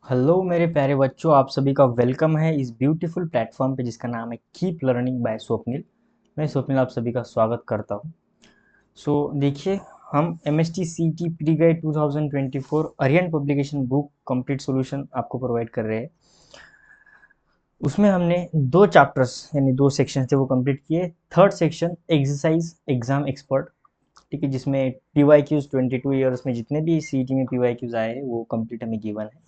Hello मेरे प्यारे बच्चों, आप सभी का वेलकम है इस ब्यूटीफुल प्लेटफॉर्म पे जिसका नाम है कीप लर्निंग बाय स्वप्निल। मैं स्वप्निल आप सभी का स्वागत करता हूँ। देखिए, हम M S T C T pre guide 2024 Arihant publication book complete solution आपको प्रोवाइड कर रहे हैं। उसमें हमने दो चैप्टर्स यानी दो सेक्शन थे वो कंप्लीट किए। Third section exercise exam expert, ठीक है, जिसमें पी वाई क्यूज 22 ईयर्स में जितने भी सी में पी वाई क्यूज आए हैं वो कंप्लीट हमें गिवन है।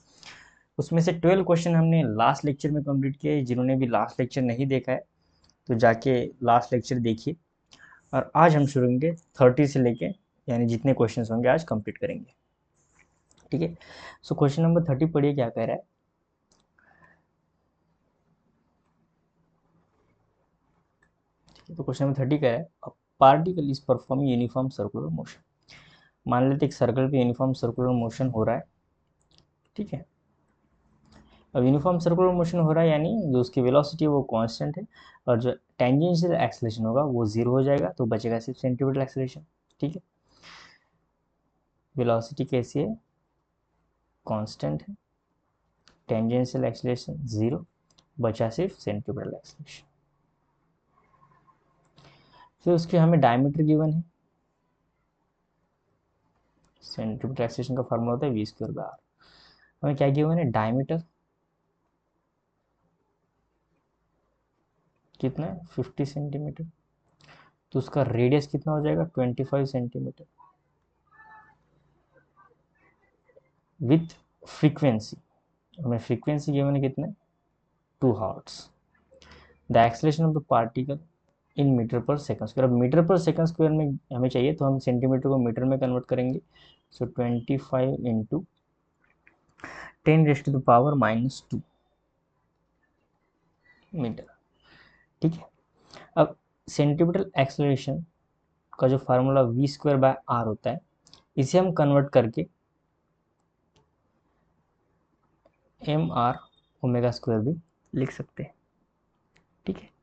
उसमें से 12 क्वेश्चन हमने लास्ट लेक्चर में कंप्लीट किए। जिन्होंने भी लास्ट लेक्चर नहीं देखा है तो जाके लास्ट लेक्चर देखिए। और आज हम शुरू करेंगे 30 से लेके, यानी जितने क्वेश्चन होंगे आज कंप्लीट करेंगे। ठीक है। क्वेश्चन नंबर 30 पढ़िए क्या कह रहा है। तो क्वेश्चन नंबर 30 कह रहा है particle is performing uniform circular motion. मान लेते एक सर्कल पे यूनिफॉर्म सर्कुलर मोशन हो रहा है। ठीक है। अब यूनिफॉर्म सर्कुलर मोशन हो रहा है यानी जो उसकी वेलोसिटी है वो कांस्टेंट है, और जो टेंजेंशियल एक्सेलरेशन होगा वो जीरो हो जाएगा, तो बचेगा सिर्फ सेंटीमीटर एक्सेलरेशन। ठीक है। वेलोसिटी कैसी है, कांस्टेंट है, टेंजेंशियल एक्सेलरेशन जीरो, बचा सिर्फ सेंटीमीटर एक्सेलरेशन। फिर उसके हमें डायमीटर गिवन है। सेंटीमीटर एक्सेलरेशन का फॉर्मूला होता है वी स्क्वायर बाय आर। हमें क्या गिवन है, डायमीटर कितना है 50 सेंटीमीटर, तो उसका रेडियस कितना हो जाएगा 25 सेंटीमीटर, विथ फ्रीक्वेंसी। हमें फ्रीक्वेंसी गिवन है कितना, 2 hertz. The acceleration of the particle in metre per second square. अब मीटर पर सेकंड स्क्वायर में हमें चाहिए तो हम सेंटीमीटर को मीटर में कन्वर्ट करेंगे। 25 इंटू 10⁻⁻² मीटर। ठीक है। अब सेंटीमीटर एक्सेलरेशन का जो formula v square by r होता है, इसे हम कन्वर्ट करके एम आर ओमेगा स्क्वायर भी लिख सकते हैं। ठीक है।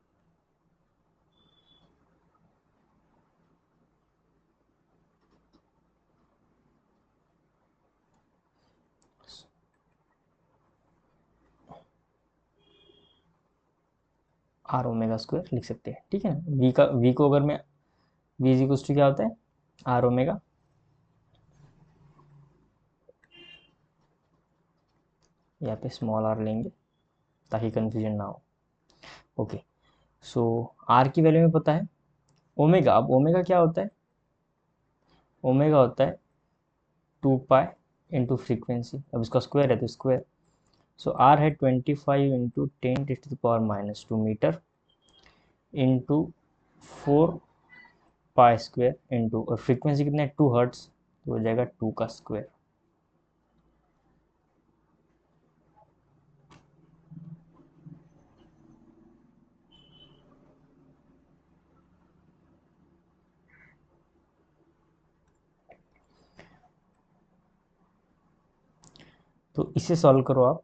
आर ओमेगा स्क्वायर लिख सकते हैं। ठीक है ना। वी को अगर मैं वी इज इक्वल टू क्या होता है, आर ओमेगा, यहाँ पे स्मॉल आर लेंगे ताकि कंफ्यूजन ना हो। ओके। सो आर की वैल्यू में पता है ओमेगा। अब ओमेगा क्या होता है, ओमेगा होता है 2 पाई इंटू फ्रीक्वेंसी। अब इसका स्क्वायर है तो स्क्वायर। सो आर है 25 into 10⁻⁻² metre into 4 pi square into, और फ्रीक्वेंसी कितना है 2 हर्ट्स, तो हो जाएगा 2 का स्क्वायर। तो इसे सॉल्व करो आप।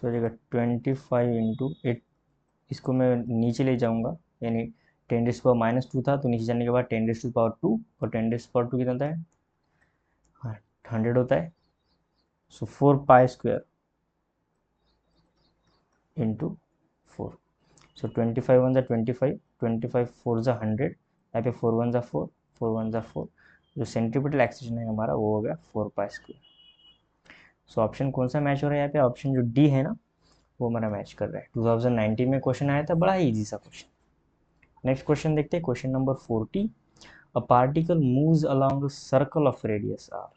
हो जाएगा 25 इंटू 8। इसको मैं नीचे ले जाऊंगा, यानी 10⁻⁻² था तो नीचे जाने के बाद 10⁻², और 10⁻² कितना होता है, 100 होता है। सो 4 पाई स्क्वायर इंटू 4। सो 25 1 = 25, 25 4 = 100, यहाँ पे 4 1 = 4, 4 1 = 4। जो सेंटीमीटर एक्सेशन है हमारा वो हो गया 4 पाई स्क्वायर। सो ऑप्शन कौन सा मैच हो रहा है यहाँ पे, ऑप्शन जो डी है ना वो हमारा मैच कर रहा है। 2019 में क्वेश्चन आया था, बड़ा ही इजी सा क्वेश्चन। नेक्स्ट क्वेश्चन देखते हैं, question number 40। A particle moves along a circle of radius r.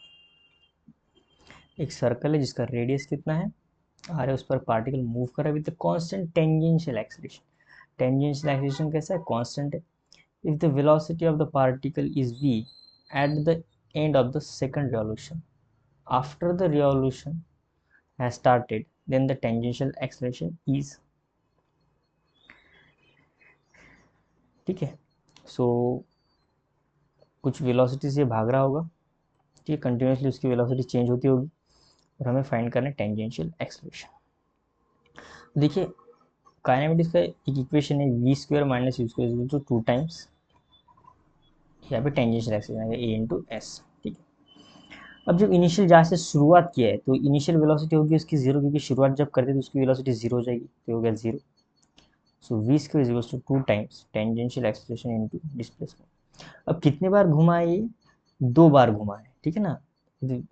एक सर्कल है जिसका रेडियस कितना है, आर है, उस पर पार्टिकल मूव कर रहा है with constant tangential acceleration. Tangential acceleration कैसा है, कांस्टेंट है। If the velocity of the particle is v at the end of the second revolution, after the revolution has started, then the tangential acceleration is। ठीक है। सो कुछ velocity से भाग रहा होगा, ठीक है, कंटिन्यूसली उसकी वेलोसिटी चेंज होती होगी, और हमें फाइंड करना है टेंजेंशियल एक्सेलरेशन। देखिए, काइनेमेटिक्स का एक इक्वेशन है v square minus u square to 2 times यहाँ पे टेंजेंशियल एक्सेलरेशन आएगा ए इंटू एस। ठीक है, अब जब इनिशियल जहाँ से शुरुआत किया है तो इनिशियल वेलोसिटी होगी उसकी जीरो, क्योंकि शुरुआत जब करते तो उसकी वेलोसिटी जीरो हो जाएगी, तो हो गया zero. So v square is equal to 2 times tangential acceleration into displacement. अब कितने बार घुमा है ये? 2 बार घुमा है, ठीक है ना। ठीक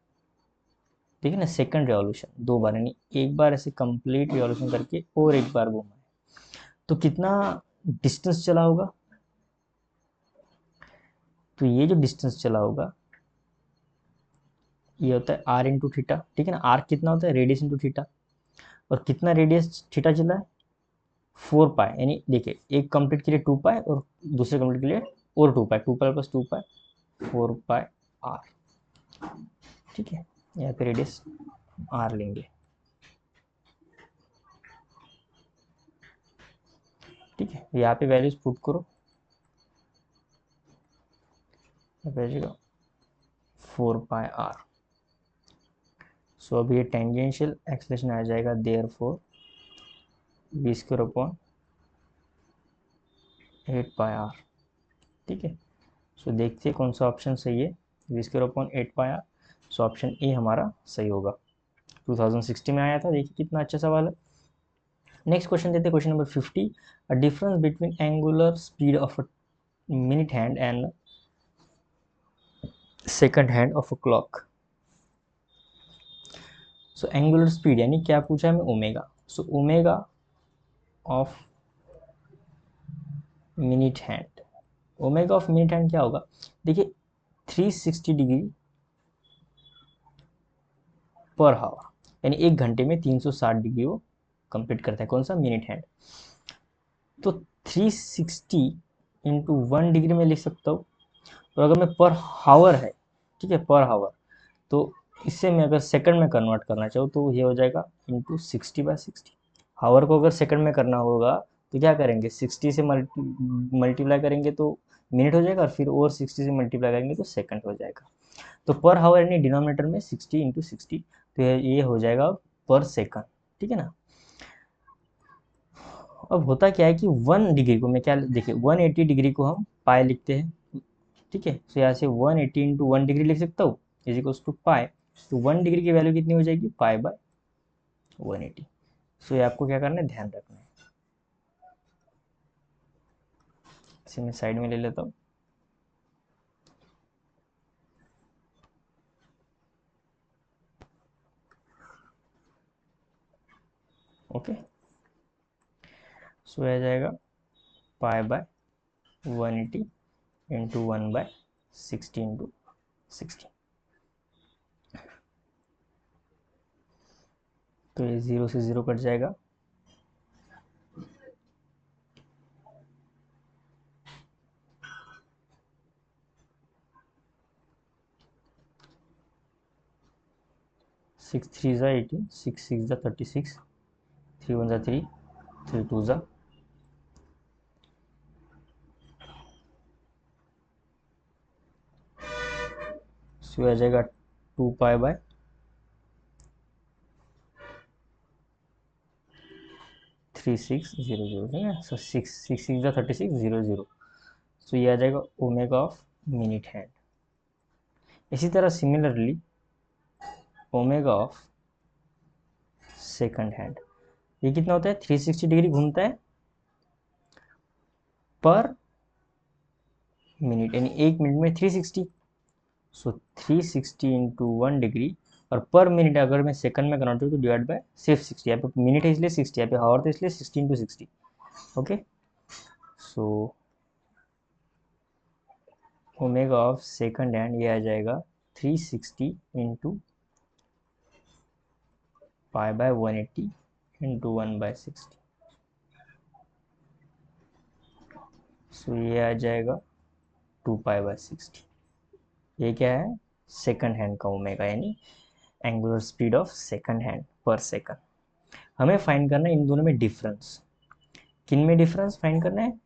है ना, सेकंड रिवॉल्यूशन 2 बार, यानी एक बार ऐसे कंप्लीट रिवॉल्यूशन करके और एक बार घुमा है, तो कितना डिस्टेंस चला होगा? तो ये जो डिस्टेंस चला होगा ये होता है आर इंटू थीटा। ठीक है ना, आर कितना होता है? Radius into theta. और कितना रेडियस थीटा चला है? 4 पाई, यानी देखिए एक कंप्लीट के लिए 2 पाई और दूसरे कंप्लीट के लिए और 2 पाई, 2 पाई प्लस 2 पाई 4 पाई आर। ठीक है, यहाँ पे रेडियस आर लेंगे। ठीक है, यहाँ पे वैल्यूज पुट करो, भेजेगा 4 पाई आर। सो अब ये टेंजेंशियल एक्सलेशन आ जाएगा therefore b square upon 8 pi r. ठीक है, सो देखते हैं कौन सा ऑप्शन सही है। B square upon 8 pi r, so option A हमारा सही होगा। 2060 में आया था, देखिए कितना अच्छा सवाल है। नेक्स्ट क्वेश्चन देते हैं, question number 50। A difference between angular speed of a minute hand and second hand of a clock. So angular speed यानी क्या पूछा है हमें? Omega. So omega of minute hand, omega of minute hand क्या होगा? देखिए 360 डिग्री पर हावर, यानी एक घंटे में 360 डिग्री वो कंप्लीट करता है। कौन सा? Minute hand. तो 360 इंटू 1 डिग्री में लिख सकता हूँ, और अगर मैं पर हावर है, ठीक है, पर हावर, तो इससे मैं अगर सेकंड में कन्वर्ट करना चाहूँ तो ये हो जाएगा इंटू 60/60। हावर को अगर सेकंड में करना होगा तो क्या करेंगे? 60 से मल्टीप्लाई करेंगे तो मिनट हो जाएगा, और फिर और 60 से मल्टीप्लाई करेंगे तो सेकंड हो जाएगा। तो पर हावर यानी डिनोमिनेटर में 60 इंटू 60, तो ये हो जाएगा पर सेकंड। ठीक है ना। अब होता क्या है कि 1 डिग्री को मैं क्या, देखिए 180 डिग्री को हम पाई लिखते हैं। ठीक है, तो यहाँ से 180 इंटू 1 डिग्री लिख सकता हूँ, इज इक्वल्स टू पाई। तो 1 डिग्री की वैल्यू कितनी हो जाएगी? पाई/180। सो ये आपको क्या करना है, ध्यान रखना है। इसे मैं साइड में ले लेता हूँ। ओके, सो आ जाएगा पाई/180 इंटू 1/60 इंटू 60। तो ये 0 से 0 कट जाएगा। सिक्स थ्री ज़ा 18, 6 6 ज़ा 36, 3 1 ज़ा 3, 3 2 ज़ा, सो आ जाएगा 2 पाई/3600, ठीक है। सो 6 6 6 ज़ा 36, 0 0। सो ये आ जाएगा ओमेगा ऑफ मिनट हैंड। इसी तरह similarly omega of second hand, ये कितना होता है? 360 डिग्री घूमता है पर मिनट, यानी एक मिनट में 360। सो 360 इंटू 1 डिग्री, और पर मिनट अगर मैं सेकंड में कन्वर्ट हूँ तो डिवाइड बाय सिर्फ 60। यहाँ पे मिनट है इसलिए 60, यहाँ पे हावर तो इसलिए 60 into 60। Okay, so omega of second hand ये आ जाएगा 360 इंटू पाई/180 इंटू 1/60। सो ये आ जाएगा 2 पाई/60। ये क्या है? सेकंड हैंड का ओमेगा, यानी angular speed of second hand पर सेकंड। हमें फाइंड करना है इन दोनों में डिफरेंस। किन में डिफरेंस फाइंड करना है?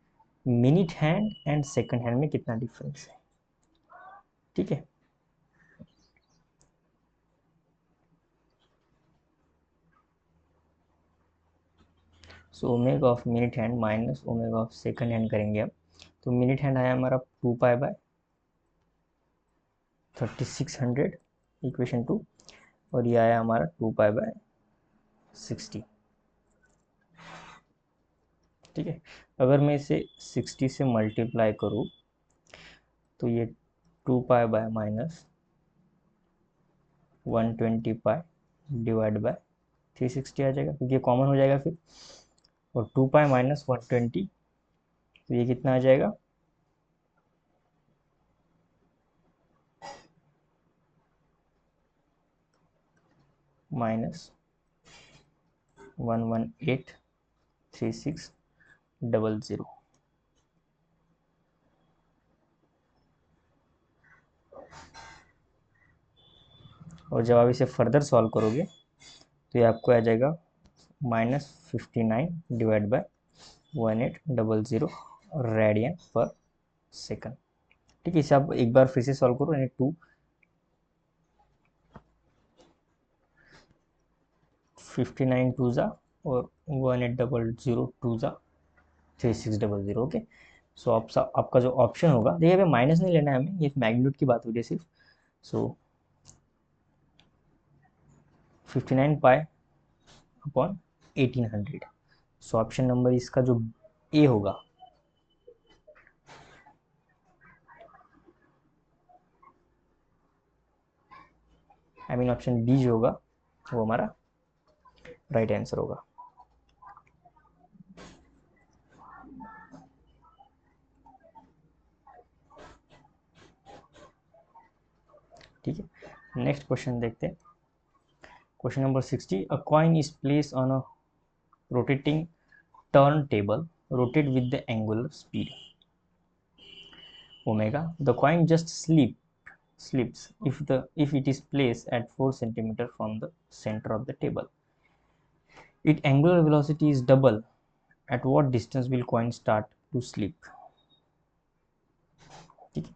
Minute hand and second hand में कितना डिफरेंस है। ठीक है, so omega of minute hand minus omega of second hand करेंगे अब। तो मिनट हैंड आया हमारा 2 पाई बाय 3600 इक्वेशन 2, और ये आया हमारा 2π/60। ठीक है, अगर मैं इसे 60 से मल्टीप्लाई करूँ तो ये 2π/-120π डिवाइड बाय 360 आ जाएगा, क्योंकि ये कॉमन हो जाएगा फिर। और 2π-120, तो ये कितना आ जाएगा, -1183600। और जब आप इसे फर्दर सॉल्व करोगे तो ये आपको आ जाएगा -59 divide by 1800 radian per second. ठीक है, इसे आप एक बार फिर से सॉल्व करो, यानी 259 टू ज़ा और 1800 टू ज़ा 3600। ओके, सो आपका जो ऑप्शन होगा, देखिए अभी माइनस नहीं लेना है हमें, ये मैग्नीट्यूड की बात हो रही है सिर्फ। सो 59π/1800। सो ऑप्शन नंबर इसका जो ए होगा, आई मीन ऑप्शन बी जो होगा वो हमारा राइट आंसर होगा। ठीक है, नेक्स्ट क्वेश्चन देखते हैं। Question number 60, a coin is place on a rotating turn table, rotate with the angular speed omega. The coin just slips if it is placed at 4 centimeter from the center of the table. Its angular velocity is double. At what distance will coin start to slip? ठीक है,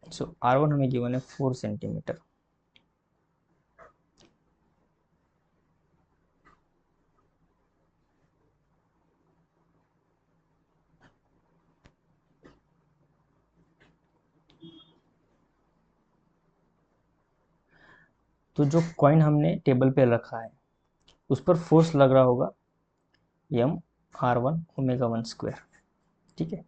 सो R1 हमें given है 4 centimetre. तो जो coin हमने table पे रखा है उस पर फोर्स लग रहा होगा m/r1 ω1²। ठीक है,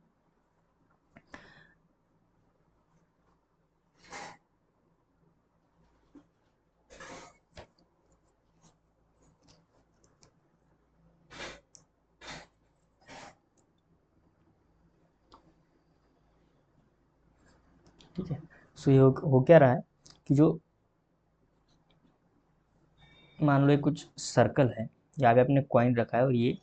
ठीक है, सो ये हो क्या रहा है कि जो मान लो ये कुछ सर्कल है, यहाँ पे आपने कॉइन रखा है और ये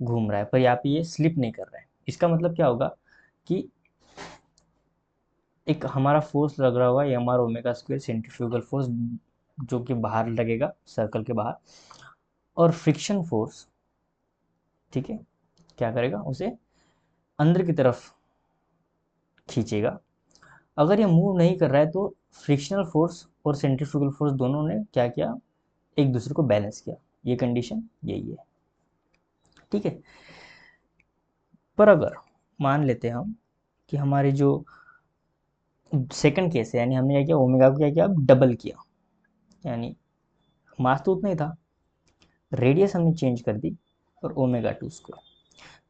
घूम रहा है, पर यहाँ पे ये स्लिप नहीं कर रहा है। इसका मतलब क्या होगा कि एक हमारा फोर्स लग रहा होगा mr/ω² सेंट्रीफ्यूगल फोर्स, जो कि बाहर लगेगा सर्कल के बाहर, और फ्रिक्शन फोर्स, ठीक है, क्या करेगा, उसे अंदर की तरफ खींचेगा। अगर ये मूव नहीं कर रहा है तो फ्रिक्शनल फोर्स और सेंट्रीफ्यूगल फोर्स दोनों ने क्या किया, एक दूसरे को बैलेंस किया। ये कंडीशन यही है। ठीक है, पर अगर मान लेते हैं हम कि हमारी जो सेकंड केस है, यानी हमने क्या किया, ओमेगा को क्या किया, अब डबल किया, यानी मास तो उतना ही था, रेडियस हमने चेंज कर दी और ω2²,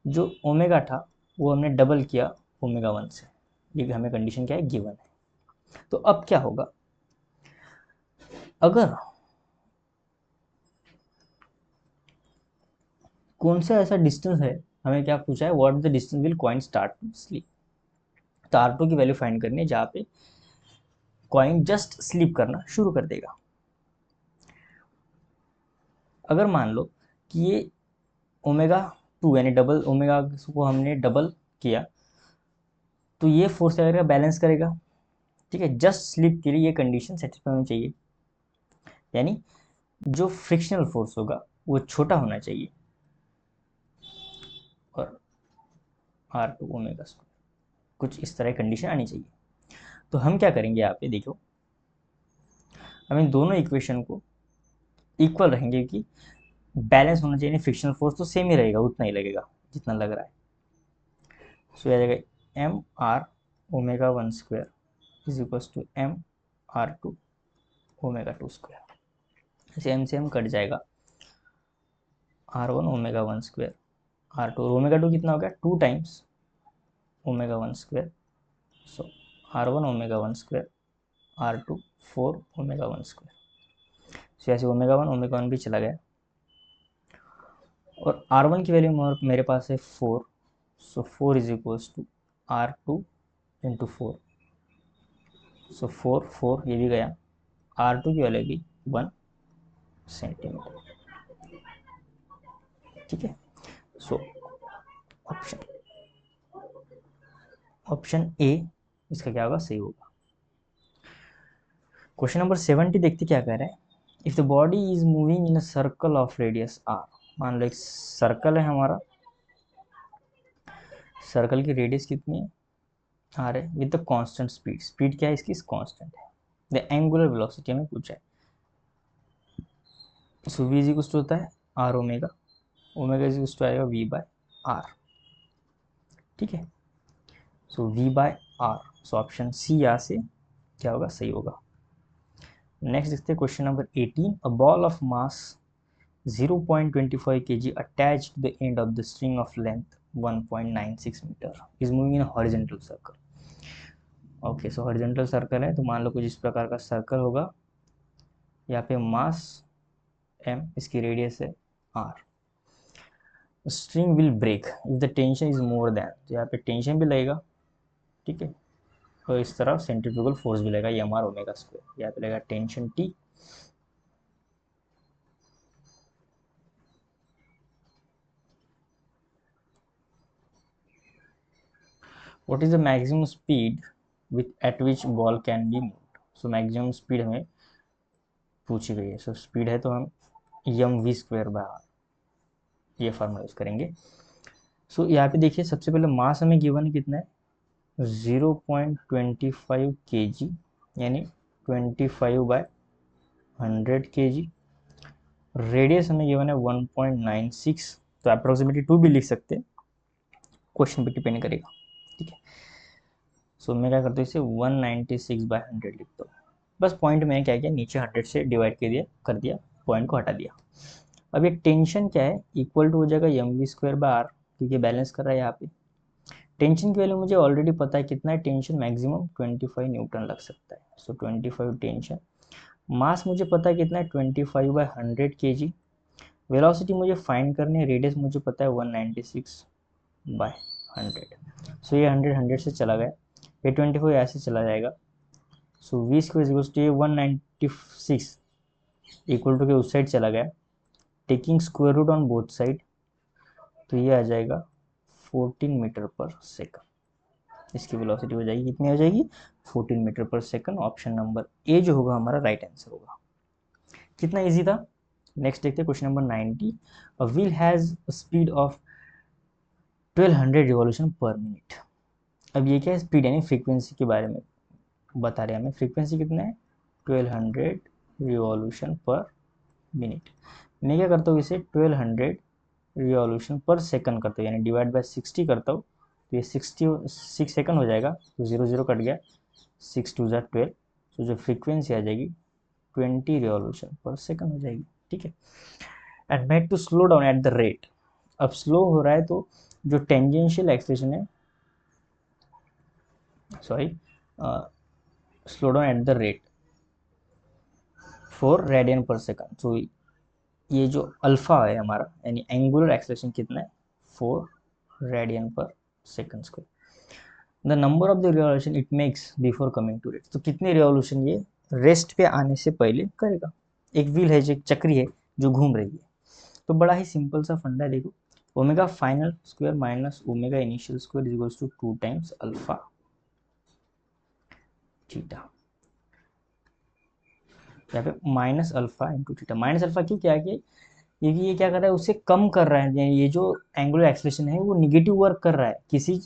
जो ओमेगा था वो हमने डबल किया ω1 से। ये हमें कंडीशन क्या है, गिवन है। तो अब क्या होगा, अगर कौन सा ऐसा डिस्टेंस है, हमें क्या पूछा है, what the distance will coin start to slip. तो R2 की वैल्यू फाइंड करनी है जहाँ पे कॉइन जस्ट स्लीप करना शुरू कर देगा। अगर मान लो कि ये ω2 यानी डबल ओमेगा को हमने डबल किया, तो ये फोर्स क्या करेगा, बैलेंस करेगा। ठीक है, जस्ट स्लिप के लिए ये कंडीशन सेटिस्फाई होनी चाहिए, यानी जो फ्रिक्शनल फोर्स होगा वो छोटा होना चाहिए और R2 ω², कुछ इस तरह कंडीशन आनी चाहिए। तो हम क्या करेंगे, यहाँ पे देखो, हम इन दोनों इक्वेशन को इक्वल रहेंगे कि बैलेंस होना चाहिए। फ्रिक्शनल फोर्स तो सेम ही रहेगा, उतना ही लगेगा जितना लग रहा है। सो आ जाएगा mR omega 1 square is equal to m r two omega 2 square. Same same cut जाएगा, R1 omega 1 square R2 omega 2 कितना हो गया 2 times omega 1 square, so R1 omega 1 square R2 4 omega 1 square. So ऐसे ओमेगा 1 भी चला गया और R1 की वैल्यू मेरे पास है 4, so 4 is equals to R2 into 4, so 4 ये भी गया, R2 की वैल्यू भी 1 सेंटीमीटर। ठीक है, सो ऑप्शन ए इसका क्या होगा, सही होगा। क्वेश्चन नंबर 70 देखते क्या कह रहा है। If the body is moving in a circle of radius r, मान लो एक सर्कल है हमारा, सर्कल की रेडियस कितनी है आर है, with the constant speed, speed क्या है इसकी कांस्टेंट है, द एंगुलर वेलोसिटी हमें पूछा है। So v is equal to होता है r omega, omega is equal to आएगा वी बाय आर। ठीक है, so v by r, so option C यहाँ से क्या होगा, सही होगा। नेक्स्ट देखते हैं question number 18। A ball of mass 0.25 kg attached to the end of the string of length 1.96 meter is moving in a horizontal circle. Okay, so horizontal circle है, तो मान लो कुछ इस प्रकार का सर्कल होगा, यहाँ पे मास m, इसकी रेडियस है r। String will break if the tension is more than, तो यहाँ पे टेंशन भी लगेगा, ठीक है, और इस तरह सेंट्रीफ्यूगल फोर्स भी लगेगा, एम आर ओमेगा स्क्वायर, यहाँ पे लगेगा tension T। What is the maximum speed with at which ball can be moved, so maximum speed हमें पूछी गई है। सो स्पीड है तो हम m v square by r ये फार्मूला यूज करेंगे। सो यहाँ पे देखिए सबसे पहले मास हमें गिवन है कितना है 0.25 kg, यानी 25/100 kg। रेडियस हमें गिवन है 1.96, तो अप्रोक्सीमेटली 2 भी लिख सकते हैं, क्वेश्चन पे डिपेंड करेगा। ठीक है, सो मैं क्या करता हूँ इसे 196/100 लिखता हूँ। बस पॉइंट में क्या किया, नीचे 100 से डिवाइड कर दिया, पॉइंट को हटा दिया। अब एक टेंशन क्या है, इक्वल टू हो जाएगा m v square by r, क्योंकि बैलेंस कर रहा है यहाँ पे। टेंशन की वैल्यू मुझे ऑलरेडी पता है कितना है, टेंशन मैक्सिमम 25 न्यूटन लग सकता है, सो 25 टेंशन। मास मुझे पता है कितना है 25/100 kg। वेलोसिटी मुझे फाइंड करनी है, रेडियस मुझे पता है 196/100, सो ये 100 से चला गया, ये 24 ऐसे चला जाएगा, so v square equals to ये 196 इक्वल टू के उस साइड चला गया, taking square root on both side, तो ये आ जाएगा 14 मीटर पर सेकंड। इसकी वेलोसिटी हो जाएगी, कितनी हो जाएगी 14 metre per second. Option number A जो होगा हमारा राइट आंसर होगा। कितना इजी था। नेक्स्ट देखते हैं question number 90। A wheel has speed of 1200 revolution पर मिनट। अब ये क्या है, स्पीड यानी फ्रीक्वेंसी के बारे में बता रहे हैं हमें। फ्रीक्वेंसी कितना है 1200 रिवॉल्यूशन पर मिनट। मैं क्या करता हूँ, इसे 1200 रिवॉल्यूशन पर सेकंड करता हूँ, यानी डिवाइड बाय 60 करता हूँ, तो ये 66 सेकंड हो जाएगा, तो 0 0 कट गया, 6 2 ज़ा 12, तो जो फ्रीक्वेंसी आ जाएगी 20 रिवॉल्यूशन पर सेकंड हो जाएगी। ठीक है, and made to slow down at the rate. अब स्लो हो रहा है तो जो टेंजेंशियल एक्सेलरेशन है, sorry, slow down at the rate 4 radian per second. तो ये जो अल्फा है हमारा, यानी एंगुलर एक्सेलरेशन कितना है 4 radian per second square. The number of the revolution it makes before coming to rest, तो कितने रिवॉल्यूशन ये रेस्ट पे आने से पहले करेगा। एक व्हील है, जो एक चक्री है जो घूम रही है, तो बड़ा ही सिंपल सा फंडा है। देखो, omega final square minus omega initial square is equals to 2 times alpha theta. यहाँ पे minus alpha into theta, minus alpha क्यों क्या किया, क्योंकि ये क्या कर रहा है, उसे कम कर रहा है, ये जो एंगुलर एक्सेलरेशन है वो निगेटिव वर्क कर रहा है। किसी,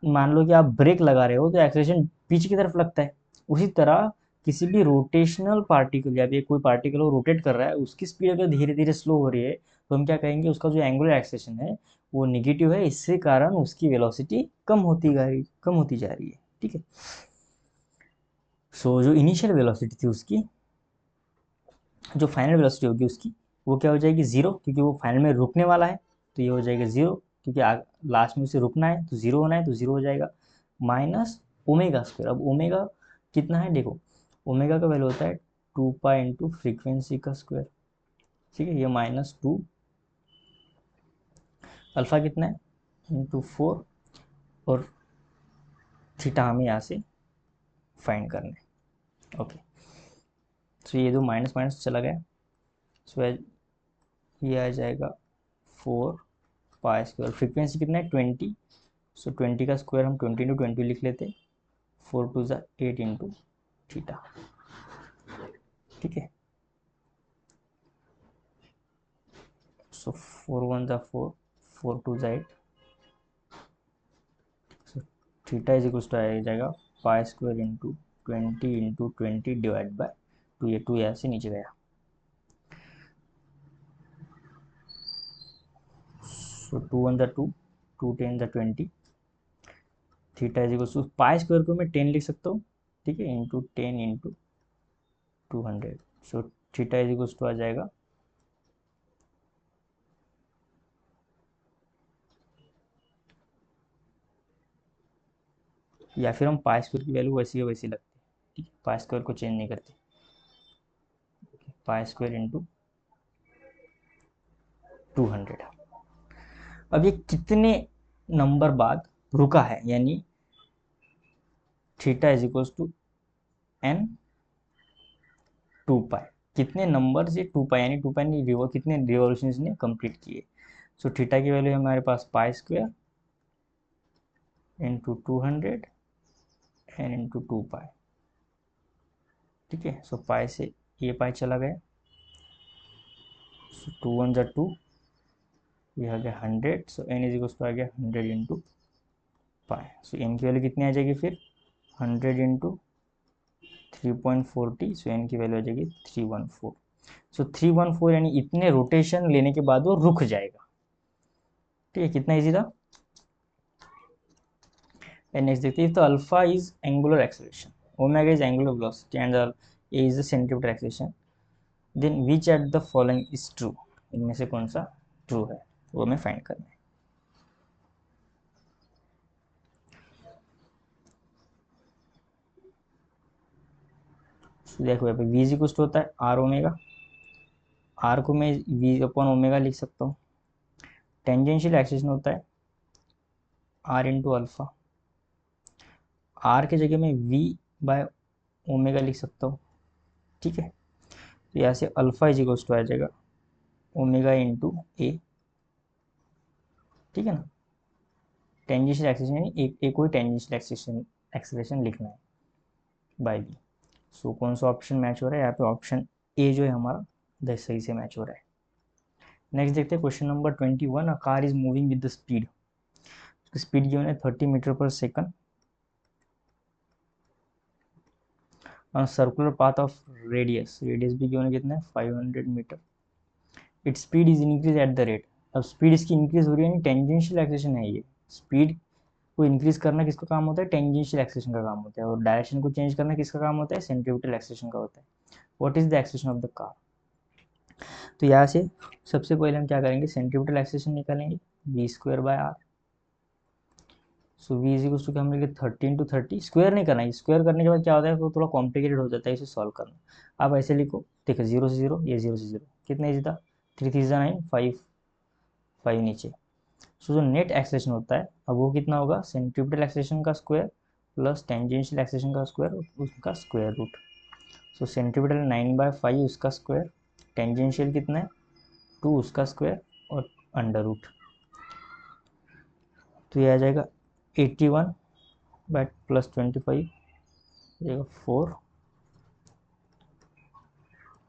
मान लो कि आप ब्रेक लगा रहे हो तो एक्सेलरेशन पीछे की तरफ लगता है, उसी तरह किसी भी रोटेशनल पार्टिकल या फिर कोई पार्टिकल वो रोटेट कर रहा है, उसकी स्पीड अगर धीरे धीरे स्लो हो रही है, तो हम क्या कहेंगे, उसका जो एंगुलर एक्सेलरेशन है वो निगेटिव है, इससे कारण उसकी वेलोसिटी कम होती जा रही है। ठीक है, सो जो इनिशियल वेलोसिटी थी उसकी, जो फाइनल वेलोसिटी होगी उसकी, वो क्या हो जाएगी 0, क्योंकि वो फाइनल में रुकने वाला है, तो ये हो जाएगा 0, क्योंकि लास्ट में उसे रुकना है तो 0 होना है, तो 0 हो जाएगा, माइनस ओमेगा स्क्वायर। अब ओमेगा कितना है, देखो ओमेगा का वैल्यू होता है 2 पाई इंटू फ्रीक्वेंसी का स्क्वायर। ठीक है, ये -2 अल्फा कितना है इंटू 4, और थीटा हमें यहाँ से फाइंड करना है। ओके, तो ये दो माइनस माइनस चला गया, सो ये आ जाएगा 4 पाई स्क्वायर। फ्रीक्वेंसी कितना है 20, सो 20 का स्क्वायर हम 20 इंटू 20 लिख लेते, 4 टू ज़ा 8 इंटू थीटा। ठीक है, सो 4 1 ज़ा 4, 4 टू ज़ा 8, so theta is equal to आ जाएगा pi square into 20 divide by 2, ये 2 यहाँ से नीचे गया, सो 2 1 ज़ा 2, 2 10 ज़ा 20, theta is equal to pi square को मैं 10 लिख सकता हूँ, ठीक है, into 10 into 200, so theta is equal to आ जाएगा या फिर हम पाई स्क्वायर की वैल्यू वैसी है वैसी लगती है। ठीक है, पाई स्क्वायर को चेंज नहीं करते, पाई स्क्वायर इंटू 200। अब ये कितने नंबर बाद रुका है, यानी theta is equal to n 2 pi, कितने नंबर से 2 पाई, यानी 2 पाई कितने रिवॉल्यूशन ने कंप्लीट किए। सो थीटा की वैल्यू है हमारे पास pi square into 200 N into 2 pi. ठीक है, सो पाई से ये पाई चला गया, सो 2 1 ज़ा 2, ये आ गया 100, सो एन इज इक्वल टू आ गया 100 इंटू पाई। सो एन की वैल्यू कितनी आ जाएगी फिर 100 इंटू 3.40, सो एन की वैल्यू आ जाएगी 314। सो 314 यानी इतने रोटेशन लेने के बाद वो रुक जाएगा। ठीक है, कितना इजी था। नेक्स्ट देखते हैं, तो alpha is angular acceleration, omega is angular velocity and a is the centripetal acceleration, then which at the following is true, इनमें से कौन सा ट्रू है वो हमें फाइंड करना है। देखो यहाँ पे v इज इक्वल टू होता है आर ओमेगा, आर को मैं v अपॉन ओमेगा लिख सकता हूँ, टेंजेंशियल एक्सेलरेशन होता है आर इंटू अल्फा, आर के जगह में v बाय ओमेगा लिख सकता हूँ। ठीक है, तो यहाँ से अल्फा इज इक्वल टू आ जाएगा ओमेगा इंटू ए। ठीक है ना, टेंजेंशियल एक्सेलरेशन यानी एक कोई टेंजेंशियल एक्सेलरेशन लिखना है बाय बी। सो कौन सा ऑप्शन मैच हो रहा है, यहाँ पे ऑप्शन ए जो है हमारा सही से मैच हो रहा है। नेक्स्ट देखते हैं question number 21, a car is moving with the speed, speed given है 30 metre per second on circular path of radius, radius भी गिवन है कितना है 500 metre, it speed is increase at the rate. अब स्पीड इसकी increase हो रही है, यानी टेंजेंशियल एक्सेलरेशन है ये, स्पीड को इंक्रीज करना किसका काम होता है, टेंजेंशियल एक्सेलरेशन का काम होता है, और डायरेक्शन को चेंज करना किसका काम होता है, सेंट्रीपिटल एक्सेलरेशन का होता है। What is the acceleration of the car, तो यहाँ से सबसे पहले हम क्या करेंगे, सेंट्रीपिटल एक्सेलरेशन निकालेंगे v square by r. So v is equal to क्या हम लेंगे 13 to 30, स्क्वायर नहीं करना है, स्क्वायर करने के बाद क्या होता है तो थोड़ा कॉम्प्लिकेटेड हो जाता है इसे सॉल्व करना। आप ऐसे लिखो, देखो 0 से 0, ये 0 से 0, कितना इजी था, 3 3 9, 5 5 नीचे। सो जो नेट एक्सेलरेशन होता है अब वो कितना होगा, सेंट्रीपिटल एक्सेलरेशन का स्क्वायर प्लस टेंजेंशियल एक्सेलरेशन का स्क्वायर, उसका स्क्वायर रूट। सो सेंट्रीपिटल 9/5 उसका स्क्वायर, टेंजेंशियल कितना है 2 उसका स्क्वायर, और अंडर रूट, तो ये आ जाएगा 81 बाय प्लस 25, जाएगा 4,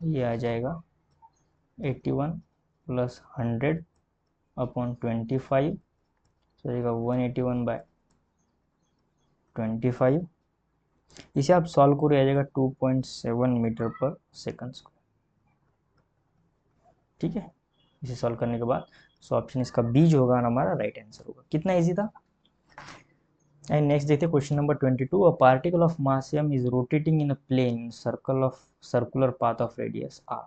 ये आ जाएगा 81 प्लस 100 अपॉन 25, जाएगा 181 बाय 25, इसे आप सॉल्व करो आ जाएगा 2.7 मीटर पर सेकंड स्क्वायर। ठीक है, इसे सॉल्व करने के बाद सो ऑप्शन इसका बी जो होगा हमारा राइट आंसर होगा। कितना इजी था। एंड नेक्स्ट देखते हैं question number 22। A particle of mass m is rotating in a plane circular path of radius r।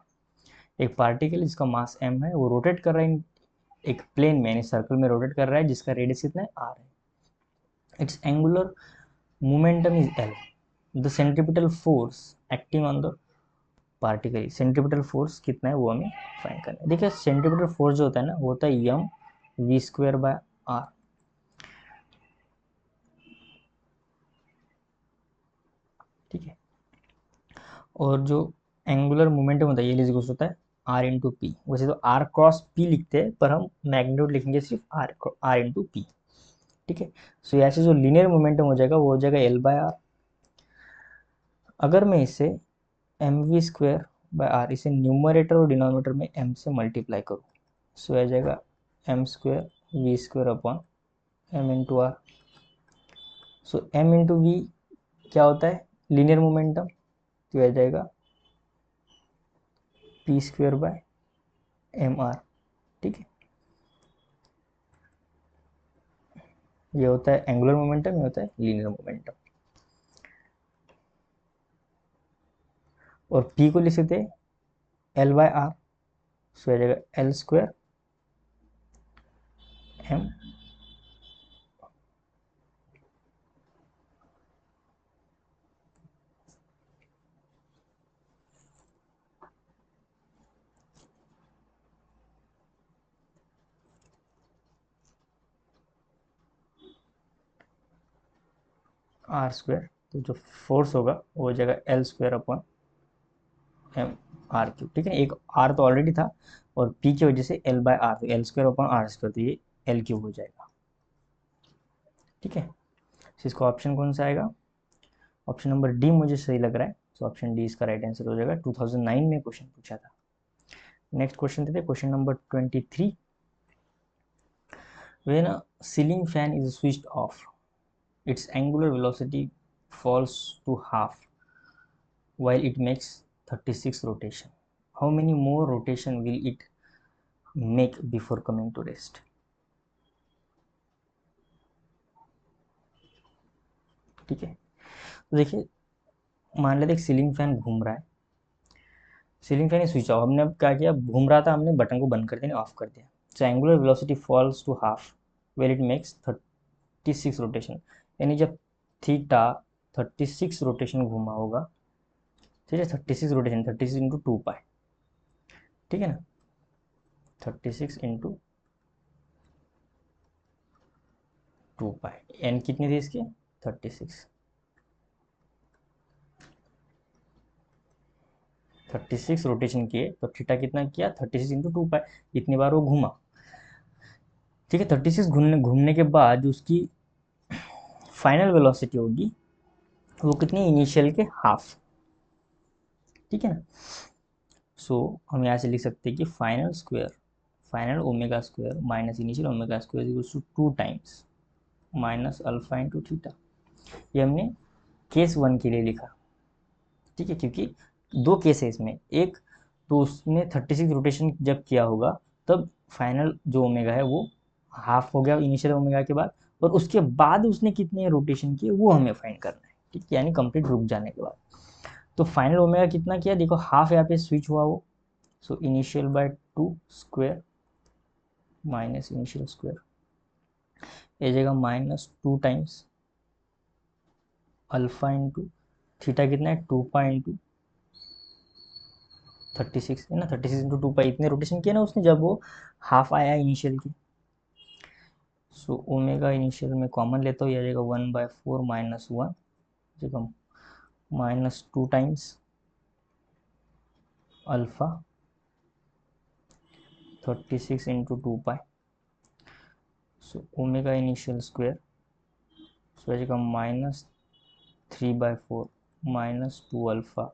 एक पार्टिकल जिसका मास m है वो रोटेट कर रहा है एक प्लेन में, यानी सर्कल में रोटेट कर रहा है, जिसका रेडियस कितना है r है। It's angular momentum is l। The centripetal force acting on the particle, centripetal force कितना है वो हमें फाइंड करना है। देखिए सेंट्रीपिटल फोर्स जो होता है ना, वो होता है m v square bye r। ठीक है, और जो एंगुलर मोमेंटम होता है ये इक्वल होता है आर इंटू पी। वैसे तो आर क्रॉस पी लिखते हैं, पर हम मैग्नीट्यूड लिखेंगे सिर्फ आर इंटू पी। ठीक है, सो यहाँ से जो लीनियर मोमेंटम हो जाएगा वो हो जाएगा एल बाय आर। अगर मैं इसे m v square by r, इसे न्यूमरेटर और डिनोमिनेटर में एम से मल्टीप्लाई करूँ, सो आ जाएगा m square v square upon m into r. So m into v क्या होता है, लीनियर मोमेंटम, तो आ जाएगा p square by m r. ठीक है, ये होता है एंगुलर मोमेंटम, ये होता है लीनियर मोमेंटम। और p को लिख सकते हैं एल बाय आर, सो आ जाएगा l square m r square. तो जो फोर्स होगा वो हो जाएगा l square upon m r cube. ठीक है, एक आर तो ऑलरेडी था और p की वजह से एल बाय आर, तो l square upon r square, तो ये एल क्यूब हो जाएगा। ठीक है, तो इसका ऑप्शन कौन सा आएगा, ऑप्शन नंबर डी मुझे सही लग रहा है। सो ऑप्शन डी इसका राइट आंसर हो जाएगा। 2009 में क्वेश्चन पूछा था। नेक्स्ट क्वेश्चन देते हैं, question number 23। When a ceiling fan is switched off, its angular velocity falls to half while it makes 36 rotation. How many more rotation will it make before coming to rest? ठीक है, तो देखिए मान लेते एक ceiling fan घूम रहा है, सीलिंग फैन स्विच ऑफ, हमने अब क्या किया, घूम रहा था, हमने बटन को बंद कर दिया, ऑफ कर दिया। So angular velocity falls to half well it makes 36 rotation, यानी जब थीटा 36 रोटेशन घूमा होगा, ठीक है, 36 रोटेशन, 36 इंटू 2 पाई, ठीक है ना, 36 इंटू 2 पाई, एन कितनी थी इसकी 36, 36 रोटेशन किए तो थीटा कितना किया 36 इंटू 2 पाई, इतनी बार वो घूमा। ठीक है, 36 घूमने घूमने के बाद जो उसकी फाइनल वेलोसिटी होगी वो कितनी, इनिशियल के हाफ। ठीक है ना, सो हम यहाँ से लिख सकते हैं कि final omega square minus initial omega square equals to 2 times minus alpha into theta. ये हमने केस 1 के लिए लिखा। ठीक है, क्योंकि दो केस है इसमें, एक तो उसने 36 रोटेशन जब किया होगा तब फाइनल जो ओमेगा है वो हाफ हो गया इनिशियल ओमेगा के बाद, और उसके बाद उसने कितने रोटेशन किए वो हमें फाइंड करना है। ठीक है, यानी कंप्लीट रुक जाने के बाद। तो फाइनल ओमेगा कितना किया, देखो हाफ यहाँ पे स्विच हुआ वो, so initial by 2 square minus initial square, ये जगह -2 टाइम्स अल्फा इंटू थीटा कितना है 2 पाई इंटू 36 है ना, 36 इंटू 2 पाई, इतने रोटेशन किया ना उसने जब वो हाफ आया इनिशियल की। सो ओमेगा इनिशियल में कॉमन लेता हूँ, यह जाएगा 1/4 -1, जगह -2 times alpha 36 into 2 pi, so omega initial square, so जाएगा -3/4 -2 alpha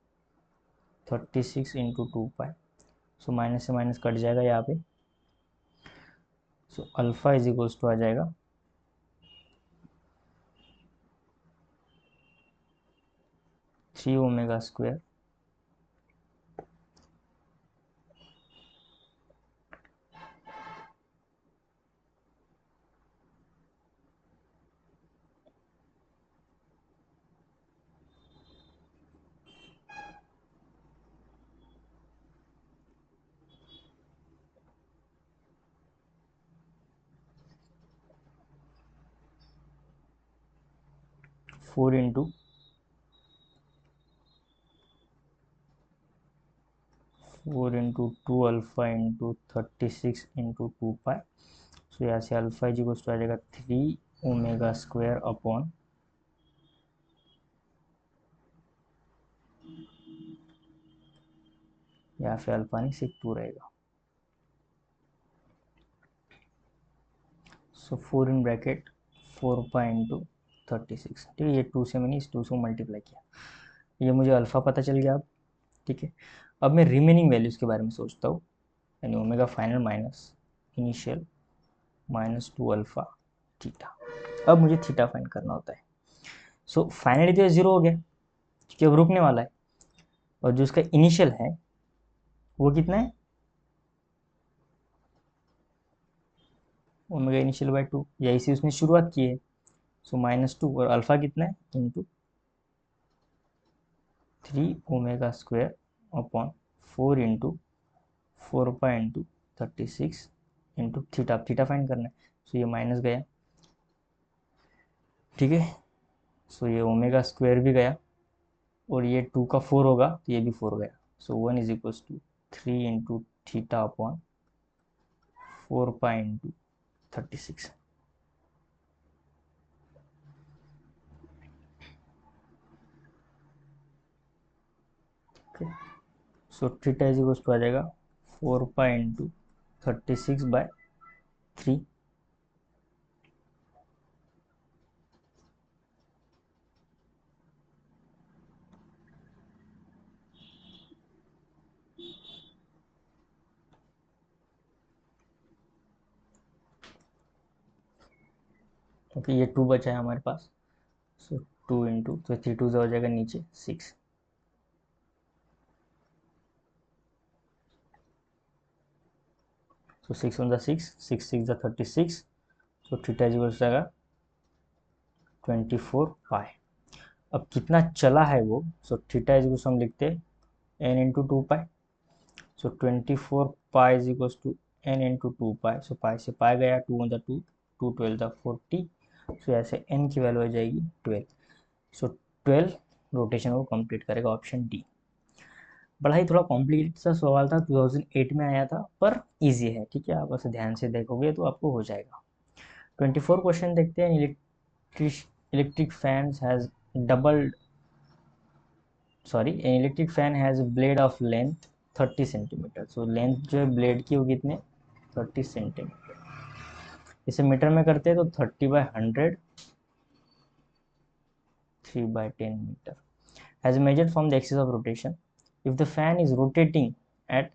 36 into 2 pi, so minus से माइनस कट जाएगा यहाँ पे, so alpha is equals to आ जाएगा 3 omega square 4 into 2 alpha into 36 into 2 pi. So यहाँ से अल्फा जी को आ जाएगा 3 ओमेगा स्क्वायर अपॉन यहाँ पे अल्फा नहीं सिर्फ 2 रहेगा। सो 4 इन ब्रैकेट 4 पाई इंटू 36। ठीक है, ये 2 से मैंने इस 2 से मल्टीप्लाई किया, ये मुझे अल्फ़ा पता चल गया अब। ठीक है, अब मैं रिमेनिंग वैल्यूज़ के बारे में सोचता हूँ, यानी omega final minus initial minus 2 alpha theta. अब मुझे थीटा फाइंड करना होता है। सो फाइनली तो ये 0 हो गया क्योंकि अब रुकने वाला है, और जो उसका इनिशियल है वो कितना है, ओमेगा इनिशियल बाय 2, यही से उसने शुरुआत की है। सो -2 और अल्फ़ा कितना है into 3 omega square upon 4 into 4 pi into 36 into theta. Theta find करना है, सो ये माइनस गया। ठीक है, सो ये ओमेगा स्क्वायर भी गया, और ये 2 का 4 होगा तो ये भी 4 गया। So 1 is equal to 3 into theta upon 4 pi into 36। So theta is equal to आ जाएगा 4 पाई इंटू 36/3। क्योंकि ये 2 बचा है हमारे पास, सो 2 इंटू तो 3 2 हो जाएगा नीचे 6। So 6 1 6, 6 6 36। So theta is equal to जाएगा 24 पाई। अब कितना चला है वो, सो थीटा इज इक्वल हम लिखते हैं n into 2 pi. So 24 pi is equal to n into 2 pi. So pi से पाई गया, 2 1 2, 2 12 40। सो ऐसे n की वैल्यू आ जाएगी 12। सो 12 रोटेशन को कंप्लीट करेगा, ऑप्शन डी। बड़ा ही थोड़ा कॉम्प्लिकेटेड सा सवाल था, 2008 में आया था, पर इजी है। ठीक है, आप बस ध्यान से देखोगे तो आपको हो जाएगा। 24 क्वेश्चन देखते हैं। Electric fans has doubled sorry an electric fan has blade of length 30 centimetre. So length जो है ब्लेड की वो कितने 30 सेंटीमीटर। इसे मीटर में करते हैं तो 30/100 3/10 मीटर। Has measured from the axis of rotation if the fan is rotating at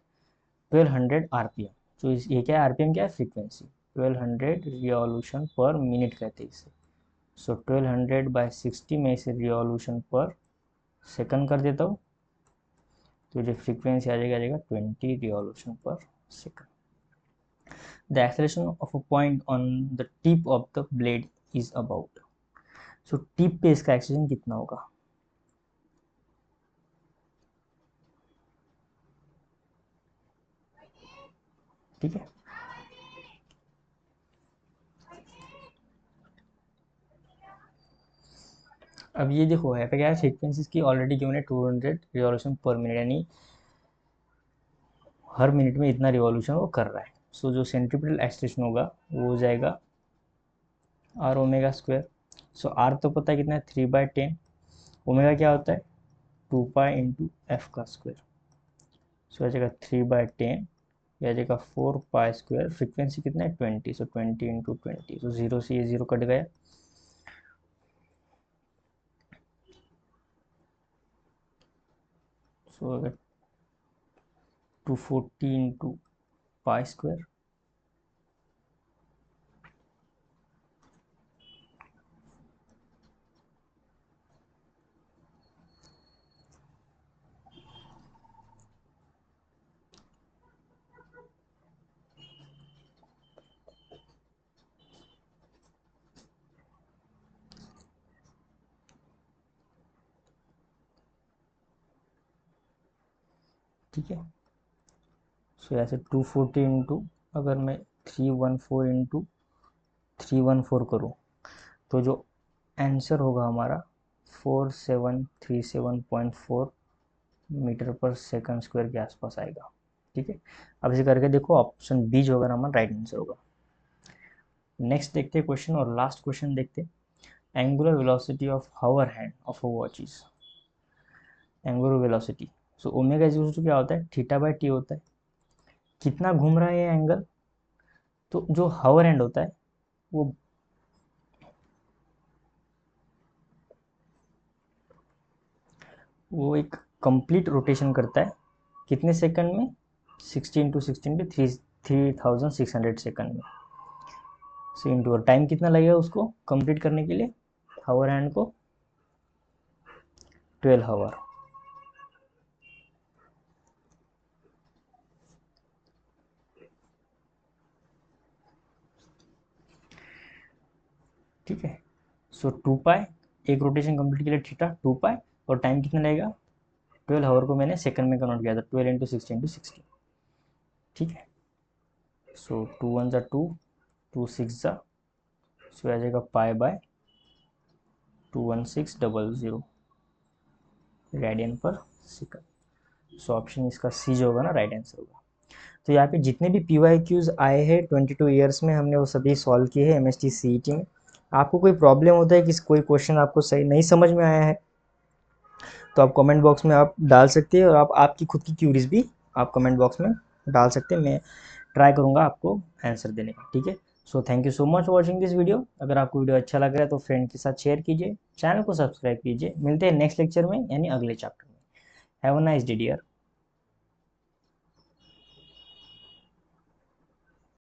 1200 RPM. तो ये क्या है, आरपीएम क्या है, फ्रीक्वेंसी। 1200 रिवॉल्यूशन पर मिनट कहते हैं इसे। सो 1200/60 में इसे रिवॉल्यूशन पर सेकंड कर देता हूँ, तो जो फ्रीक्वेंसी आ जाएगा 20 रिवॉल्यूशन पर second. The acceleration of a point on the tip of the blade is about. So tip पे इसका acceleration कितना होगा। ठीक है, अब ये देखो है पे क्या है, फ्रीक्वेंसी इसकी ऑलरेडी गिवन है 200 रिवॉल्यूशन पर मिनट, यानी हर मिनट में इतना रिवॉल्यूशन वो कर रहा है। सो जो सेंट्रीपिटल एक्सेलरेशन होगा वो हो जाएगा r omega square. So r तो पता है कितना है 3/10। ओमेगा क्या होता है 2 पाई इंटू एफ का स्क्वायर। सो आ जाएगा 3/10, यह आ जाएगा 4 पाई स्क्वायर। फ्रीक्वेंसी कितना है 20, सो 20 इंटू 20। सो 0 से ये 0 कट गया। सो अगर 240 इंटू पाई स्क्वायर, ठीक है। सो ऐसे 240 इंटू, अगर मैं 314 इंटू 314 करूँ तो जो आंसर होगा हमारा 4737.4 मीटर पर सेकंड स्क्वायर के आसपास आएगा। ठीक है, अब इसे करके देखो, ऑप्शन बी जो होगा ना हमारा राइट आंसर होगा। नेक्स्ट देखते हैं क्वेश्चन, और लास्ट क्वेश्चन देखते हैं। Angular velocity of hour hand of a watch is, angular velocity, so omega is equal to क्या होता है, थीटा बाय टी होता है। कितना घूम रहा है ये एंगल, तो जो हावर हैंड होता है वो एक कंप्लीट रोटेशन करता है कितने सेकंड में, 16 पे 3600 सेकंड में। सो इंटू टाइम कितना लगेगा उसको कंप्लीट करने के लिए, हावर हैंड को 12 हावर। ठीक है, सो 2 पाई, एक रोटेशन कंप्लीट के लिए थीटा 2 पाई, और टाइम कितना लगेगा, 12 हावर को मैंने सेकंड में कन्वर्ट किया था, 12 इंटू 60। ठीक है, सो 2 1 जा 2, 2 6 जा, सो आ जाएगा pi by 21600 radian per second. So option इसका सी जो होगा ना राइट आंसर होगा। तो यहाँ पे जितने भी PYQs आए हैं 22 ईयर्स में, हमने वो सभी सॉल्व किए हैं MST CET में। आपको कोई प्रॉब्लम होता है कि कोई क्वेश्चन आपको सही नहीं समझ में आया है, तो आप कमेंट बॉक्स में आप डाल सकते हैं, और आप आपकी खुद की क्यूरीज भी आप कमेंट बॉक्स में डाल सकते हैं। मैं ट्राई करूँगा आपको आंसर देने का। ठीक है, so thank you so much for watching this video. अगर आपको वीडियो अच्छा लग रहा है तो फ्रेंड के साथ शेयर कीजिए, चैनल को सब्सक्राइब कीजिए। मिलते हैं नेक्स्ट लेक्चर में, यानी अगले चैप्टर में। Have a nice day dear.